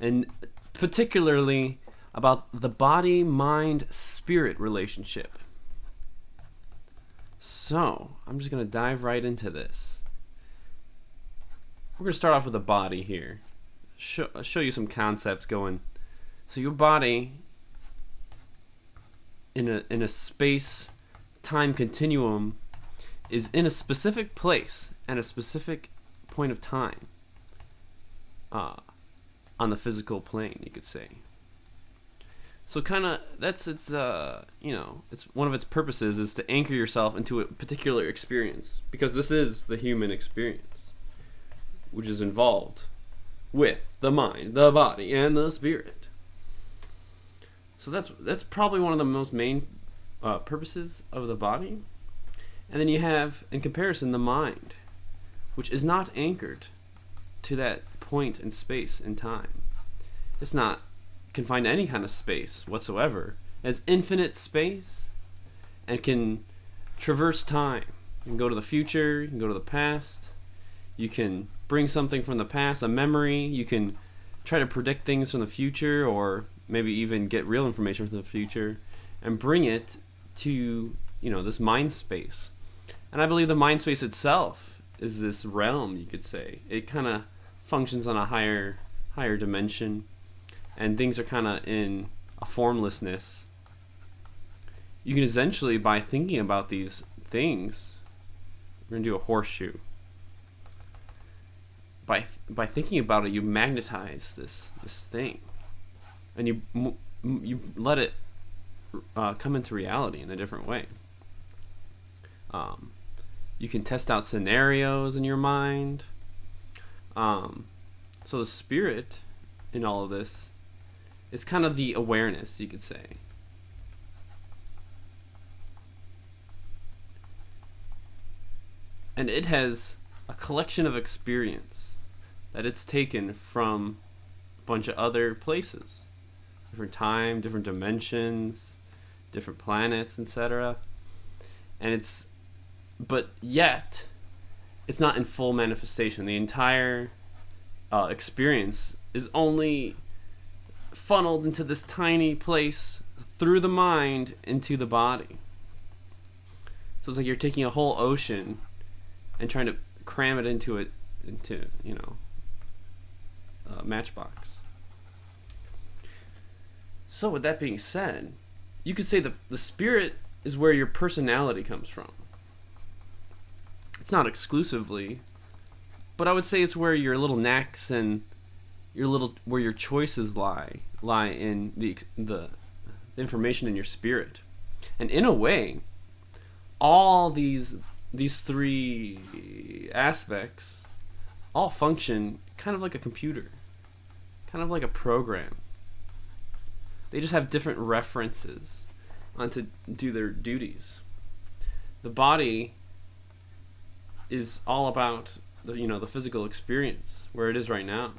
and particularly about the body mind spirit relationship. So, I'm just going to dive right into this. We're going to start off with the body here. Show you some concepts going. So your body in a space time continuum is in a specific place at a specific point of time on the physical plane, you could say. So kind of that's it's it's one of its purposes is to anchor yourself into a particular experience, because this is the human experience, which is involved with the mind, the body, and the spirit. So that's probably one of the most main purposes of the body. And then you have, in comparison, the mind, which is not anchored to that point in space and time. It's not confined to any kind of space whatsoever. It has infinite space and can traverse time. You can go to the future, you can go to the past, you can bring something from the past, a memory, you can try to predict things from the future, or maybe even get real information from the future and bring it to, this mind space. And I believe the mind space itself is this realm, you could say. It kind of functions on a higher dimension, and things are kind of in a formlessness. You can essentially, by thinking about these things, we're going to do a horseshoe. By thinking about it, you magnetize this thing, and you let it come into reality in a different way. You can test out scenarios in your mind. So the spirit in all of this is kind of the awareness, you could say. And it has a collection of experience that it's taken from a bunch of other places. Different time, different dimensions, different planets, etc. But yet, it's not in full manifestation. The entire experience is only funneled into this tiny place through the mind into the body. So it's like you're taking a whole ocean and trying to cram it into a matchbox. So with that being said, you could say the spirit is where your personality comes from. It's not exclusively, but I would say it's where your little knacks and where your choices lie in the information in your spirit. And in a way, all these three aspects all function kind of like a computer, kind of like a program. They just have different references on to do their duties. The body is all about the physical experience where it is right now.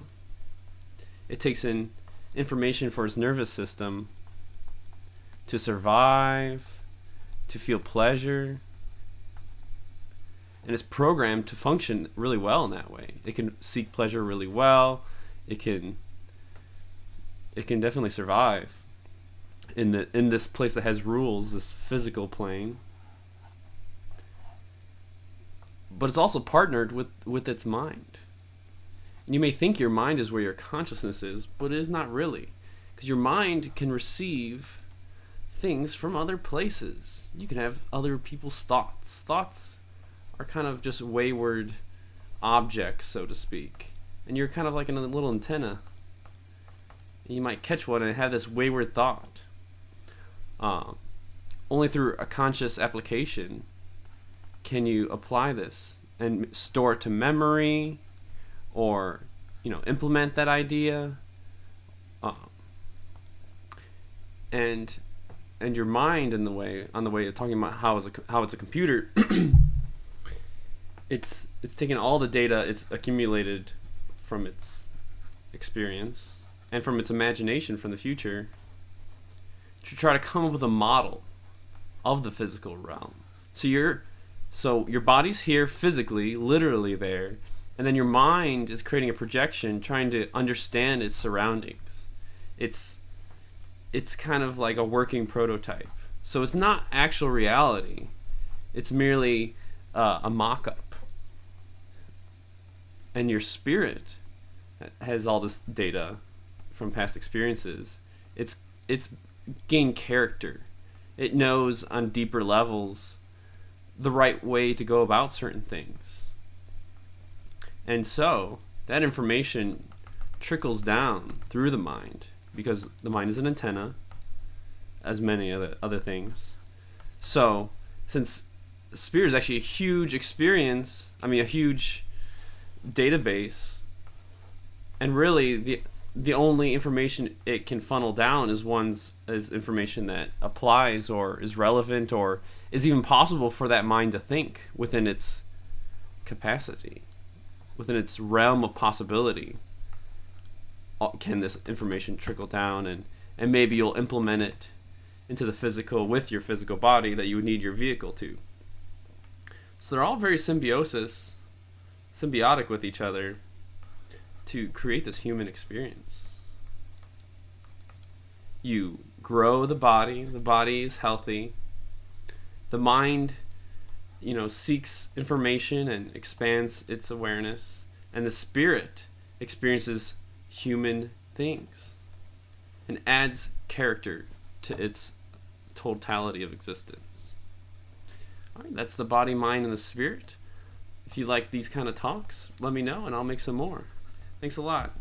It takes in information for its nervous system to survive, to feel pleasure, and it's programmed to function really well in that way. It can seek pleasure really well. It can definitely survive in this place that has rules, this physical plane. But it's also partnered with its mind. And you may think your mind is where your consciousness is, but it is not really. Because your mind can receive things from other places. You can have other people's thoughts. Thoughts are kind of just wayward objects, so to speak. And you're kind of like in a little antenna. And you might catch one and have this wayward thought. Only through a conscious application can you apply this and store it to memory, or implement that idea, and your mind on the way of talking about how it's a computer. it's taking all the data it's accumulated from its experience and from its imagination from the future to try to come up with a model of the physical realm. So your body's here physically, literally there, And then your mind is creating a projection, trying to understand its surroundings. It's kind of like a working prototype. So it's not actual reality. It's merely a mock-up. And your spirit has all this data from past experiences. It's gained character. It knows on deeper levels the right way to go about certain things. And so that information trickles down through the mind, because the mind is an antenna, as many other things. So since spirit is actually a huge experience, a huge database, and really the only information it can funnel down is information that applies or is relevant or is even possible for that mind to think within its capacity, within its realm of possibility. Can this information trickle down, and maybe you'll implement it into the physical with your physical body that you would need your vehicle to. So they're all very symbiotic with each other to create this human experience. You grow the body is healthy. The mind, seeks information and expands its awareness, and the spirit experiences human things and adds character to its totality of existence. All right, that's the body, mind, and the spirit. If you like these kind of talks, let me know and I'll make some more. Thanks a lot.